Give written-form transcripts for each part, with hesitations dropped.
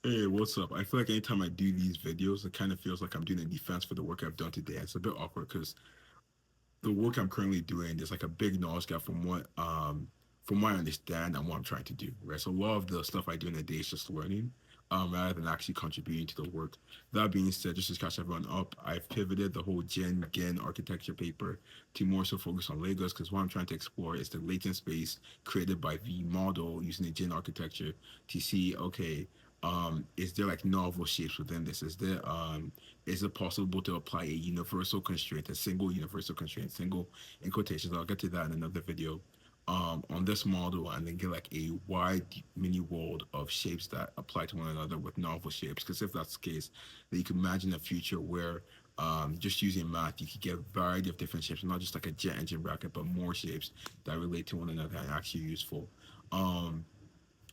Hey, what's up? I feel like anytime I do these videos, it kind of feels like I'm doing a defense for the work I've done today. It's a bit awkward because the work I'm currently doing, there's like a big knowledge gap from what I understand and what I'm trying to do, right? So a lot of the stuff I do in a day is just learning, rather than actually contributing to the work. That being said, just to catch everyone up, I've pivoted the whole Gen architecture paper to more so focus on Legos because what I'm trying to explore is the latent space created by the model using the Gen architecture to see, okay, is there like novel shapes within this? Is it possible to apply a universal constraint, a single universal constraint, single in quotations? I'll get to that in another video. On this model, and then get like a wide mini world of shapes that apply to one another with novel shapes. Because if that's the case, then you can imagine a future where just using math, you could get a variety of different shapes, not just like a jet engine bracket, but more shapes that relate to one another and actually useful. Um,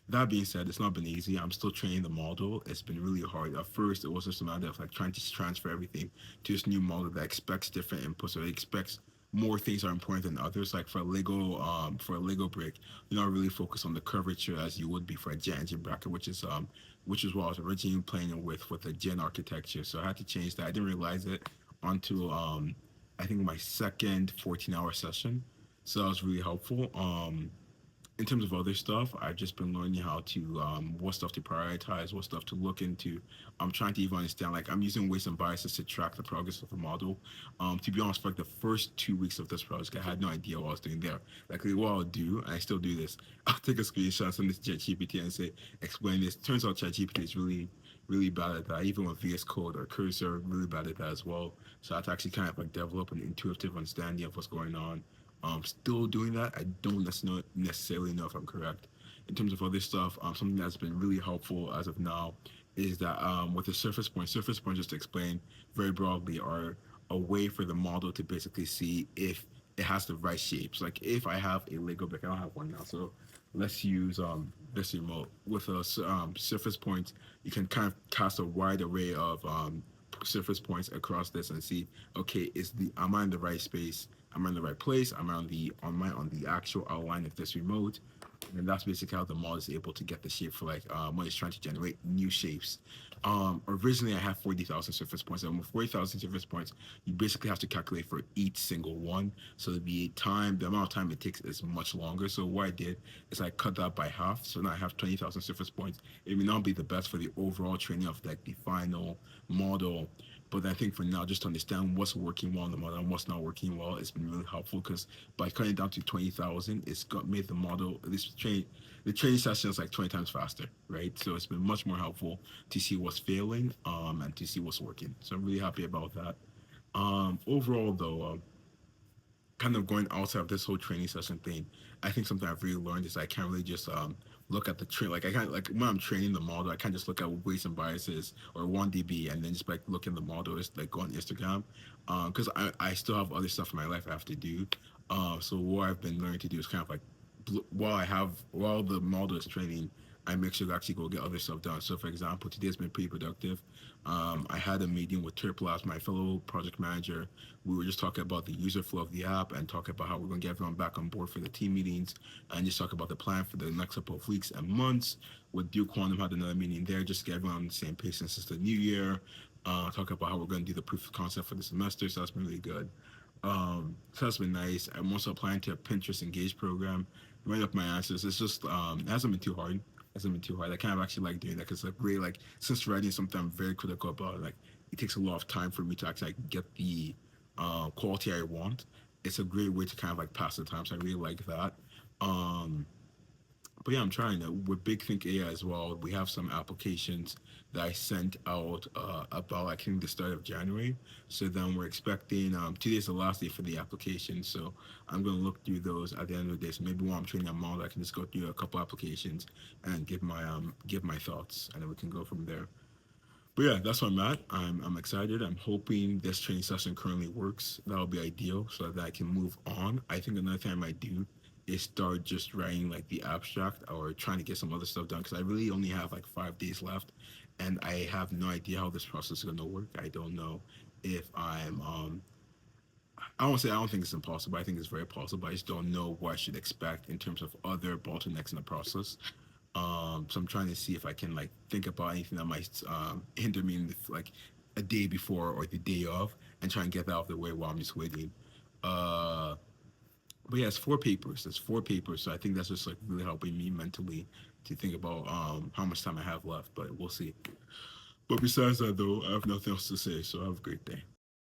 that being said, it's not been easy. I'm still training the model. It's been really hard. At first, it was just a matter of like trying to transfer everything to this new model that expects different inputs, or it expects more things are important than others. Like for a Lego brick, you're not really focused on the curvature as you would be for a jet engine bracket, which is what I was originally playing with the Gen architecture. So I had to change that. I didn't realize it until I think my second 14-hour session. So that was really helpful. In terms of other stuff, I've just been learning how to what stuff to prioritize, what stuff to look into. I'm trying to even understand, like I'm using weights and biases to track the progress of the model. To be honest, for like the first 2 weeks of this project, I had no idea what I was doing there. Like what I'll do, and I still do this, I'll take a screenshot, send this to ChatGPT and say, explain this. Turns out ChatGPT is really bad at that. Even with VS Code or Cursor, really bad at that as well. So I have to actually kind of like develop an intuitive understanding of what's going on. Still doing that. I don't necessarily know if I'm correct. In terms of other stuff, something that's been really helpful as of now is that with the surface points, just to explain very broadly, are a way for the model to basically see if it has the right shapes. Like if I have a Lego brick, I don't have one now, so let's use this remote with a surface point. You can kind of cast a wide array of surface points across this and see, okay, is the am I in the right space? Am I in the right place? On the actual outline of this remote? And that's basically how the model is able to get the shape for like when it's trying to generate new shapes. Originally I had 40,000 surface points, and with 40,000 surface points, you basically have to calculate for each single one. So the amount of time it takes is much longer. So what I did is I cut that by half. So now I have 20,000 surface points. It may not be the best for the overall training of like the final model, but I think for now, just to understand what's working well in the model and what's not working well, it's been really helpful because by cutting it down to 20,000, it's got made the model, the training sessions like 20 times faster, right? So it's been much more helpful to see what's failing and to see what's working. So I'm really happy about that. Overall, though, kind of going outside of this whole training session thing, I think something I've really learned is I can't really just look at the train like I can't like when I'm training the model, I can't just look at weights and biases or one dB and then just like look in the model. It's like go on Instagram, because I still have other stuff in my life I have to do. So what I've been learning to do is kind of like while the model is training, I make sure to actually go get other stuff done. So, for example, today's been pretty productive. I had a meeting with Turplas, my fellow project manager. We were just talking about the user flow of the app and talking about how we're going to get everyone back on board for the team meetings and just talk about the plan for the next couple of weeks and months. With Duke Quantum, had another meeting there just to get everyone on the same pace since it's the new year. Talk about how we're going to do the proof of concept for the semester. So that's been really good. So that's been nice. I'm also applying to a Pinterest Engage program. Write up my answers. It's just it hasn't been too hard. It hasn't been too hard. I kind of actually like doing that because like really like since writing something I'm very critical about. Like it takes a lot of time for me to actually like, get the quality I want. It's a great way to kind of like pass the time. So I really like that. Um, but yeah, I'm trying to. With Big Think AI as well, we have some applications that I sent out about I think the start of January. So then we're expecting today's the last day for the application. So I'm gonna look through those at the end of the day. So maybe while I'm training a model, I can just go through a couple applications and give my thoughts, and then we can go from there. But yeah, that's where I'm at. I'm excited. I'm hoping this training session currently works. That'll be ideal so that I can move on. I think another thing I might do is start just writing like the abstract or trying to get some other stuff done because I really only have like 5 days left, and I have no idea how this process is gonna work. I don't know if I won't say I don't think it's impossible. I think it's very possible. I just don't know what I should expect in terms of other bottlenecks in the process. So I'm trying to see if I can like think about anything that might hinder me in like a day before or the day of, and try and get that out of the way while I'm just waiting. Uh, but yeah, it's 4 papers. That's 4 papers. So I think that's just like really helping me mentally to think about how much time I have left. But we'll see. But besides that, though, I have nothing else to say. So have a great day.